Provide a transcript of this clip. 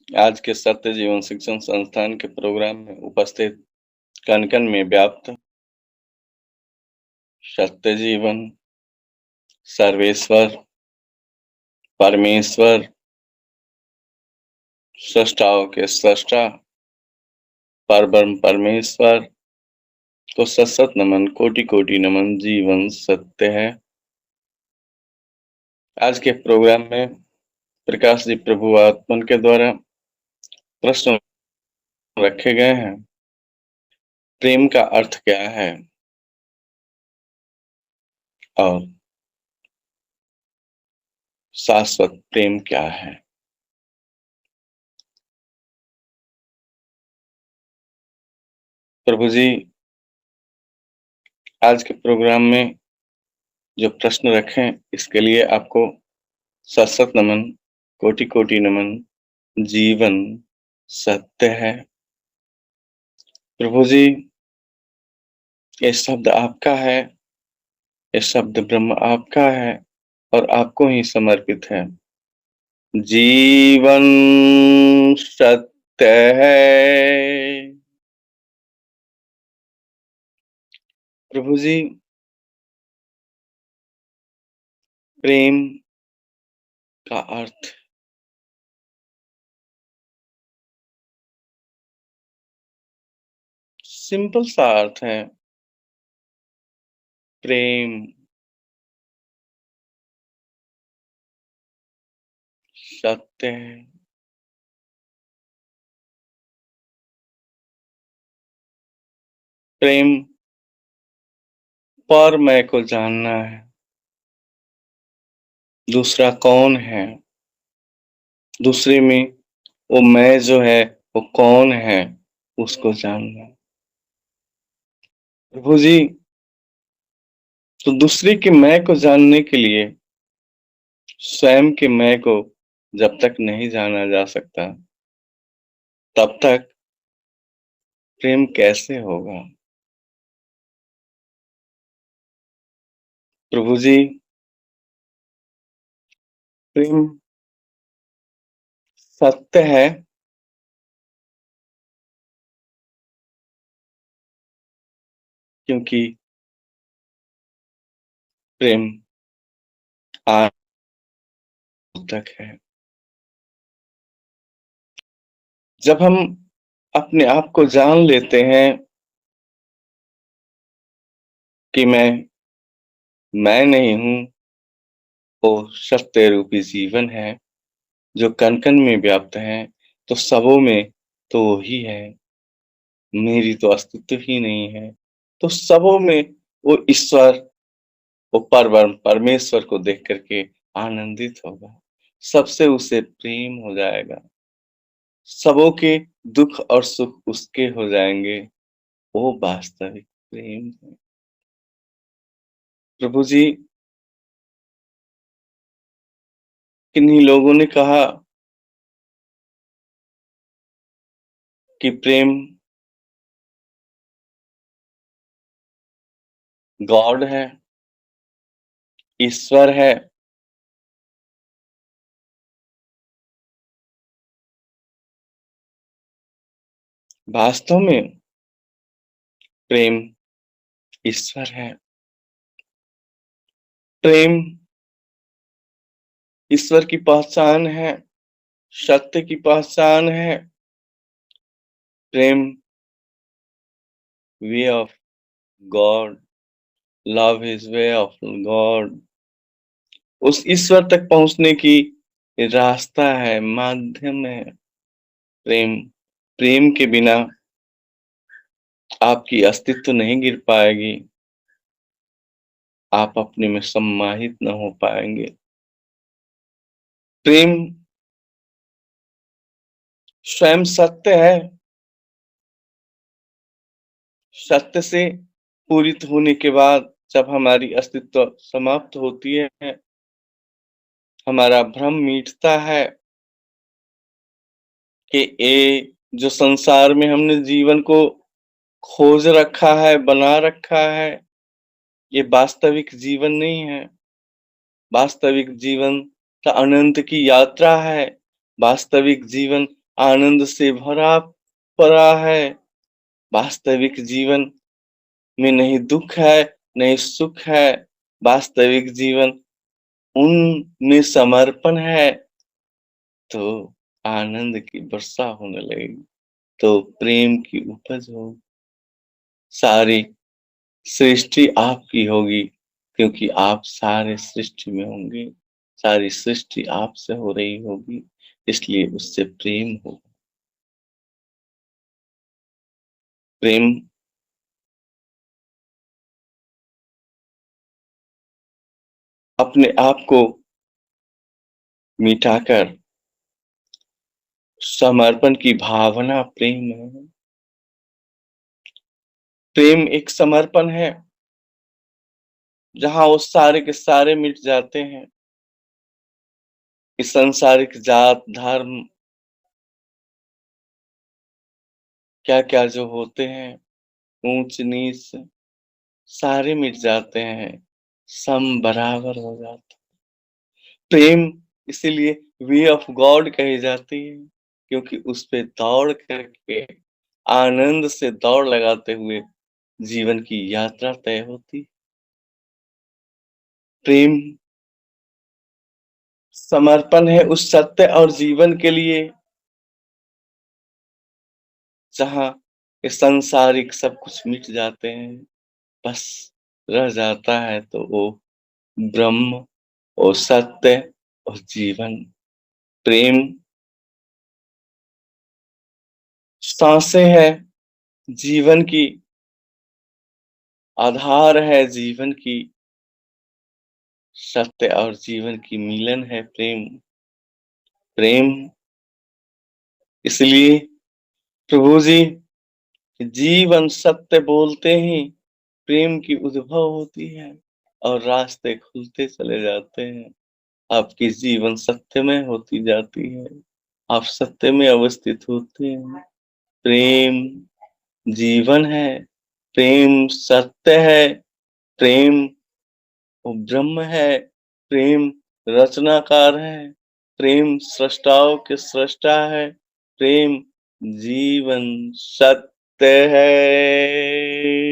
आज के सत्य जीवन शिक्षण संस्थान के प्रोग्राम में उपस्थित कण कण में व्याप्त सत्य जीवन सर्वेश्वर परमेश्वर सृष्टाओं के सृष्टा परब्रह्म परमेश्वर को सत नमन, कोटि कोटि नमन। जीवन सत्य है। आज के प्रोग्राम में प्रकाश जी प्रभु आत्मन के द्वारा प्रश्न रखे गए हैं। प्रेम का अर्थ क्या है और शाश्वत प्रेम क्या है? प्रभु जी आज के प्रोग्राम में जो प्रश्न रखें इसके लिए आपको सत नमन, कोटि कोटि नमन। जीवन सत्य है। प्रभु जी ये शब्द आपका है, ये शब्द ब्रह्म आपका है और आपको ही समर्पित है। जीवन सत्य है। प्रभु जी प्रेम का अर्थ सिंपल सा अर्थ है, प्रेम सत्य है। प्रेम पर मैं को जानना है, दूसरा कौन है, दूसरे में वो मैं जो है वो कौन है उसको जानना। प्रभु जी तो दूसरे के मैं को जानने के लिए स्वयं के मैं को जब तक नहीं जाना जा सकता तब तक प्रेम कैसे होगा? प्रभु जी प्रेम सत्य है क्योंकि प्रेम आज तक है। जब हम अपने आप को जान लेते हैं कि मैं नहीं हूं, वो सत्य रूपी जीवन है जो कण कण में व्याप्त है, तो सबों में तो वो ही है, मेरी तो अस्तित्व ही नहीं है। तो सबों में वो ईश्वर, वो परब्रह्म परमेश्वर को देख करके आनंदित होगा, सबसे उसे प्रेम हो जाएगा, सबों के दुख और सुख उसके हो जाएंगे। वो वास्तविक प्रेम है। प्रभु जी किन्हीं लोगों ने कहा कि प्रेम गॉड है, ईश्वर है। वास्तव में प्रेम ईश्वर है। प्रेम ईश्वर की पहचान है, सत्य की पहचान है। प्रेम way of God, love is way of God. उस ईश्वर तक पहुंचने की रास्ता है, माध्यम है प्रेम। प्रेम के बिना आपकी अस्तित्व नहीं गिर पाएगी, आप अपने में सम्माहित न हो पाएंगे। प्रेम स्वयं सत्य है। सत्य से पूरित होने के बाद जब हमारी अस्तित्व समाप्त होती है, हमारा भ्रम मिटता है कि ये जो संसार में हमने जीवन को खोज रखा है, बना रखा है, ये वास्तविक जीवन नहीं है। वास्तविक जीवन तो अनंत की यात्रा है। वास्तविक जीवन आनंद से भरा पड़ा है। वास्तविक जीवन में नहीं दुःख है, नहीं सुख है। वास्तविक जीवन उनमें समर्पण है, तो आनंद की वर्षा होने लगेगी, तो प्रेम की उपज होगी। सारी सृष्टि आपकी होगी, क्योंकि आप सारे सृष्टि में होंगे। सारी सृष्टि आपसे हो रही होगी, इसलिए उससे प्रेम हो। प्रेम अपने आप को मिटाकर समर्पण की भावना प्रेम है। प्रेम एक समर्पण है, जहाँ वो सारे के सारे मिट जाते हैं। इस सांसारिक जात धर्म क्या-क्या जो होते हैं, ऊंच नीच सारे मिट जाते हैं, सम बराबर हो जाते। प्रेम इसीलिए वे ऑफ गॉड कही जाती है, क्योंकि उस पे दौड़ करके आनंद से दौड़ लगाते हुए जीवन की यात्रा तय होती। प्रेम समर्पण है उस सत्य और जीवन के लिए, जहाँ ये सांसारिक सब कुछ मिट जाते हैं, बस रह जाता है तो वो ब्रह्म और सत्य और जीवन। प्रेम सांसें है जीवन की, आधार है जीवन की। सत्य और जीवन की मिलन है प्रेम। प्रेम इसलिए प्रभु जी जीवन सत्य बोलते ही प्रेम की उद्भव होती है और रास्ते खुलते चले जाते हैं। आपकी जीवन सत्यमय होती जाती है, आप सत्य में अवस्थित होते हैं। प्रेम जीवन है, प्रेम सत्य है, प्रेम वो ब्रह्म है, प्रेम रचनाकार है, प्रेम सृष्टाओं के सृष्टा है, प्रेम जीवन सत्य है।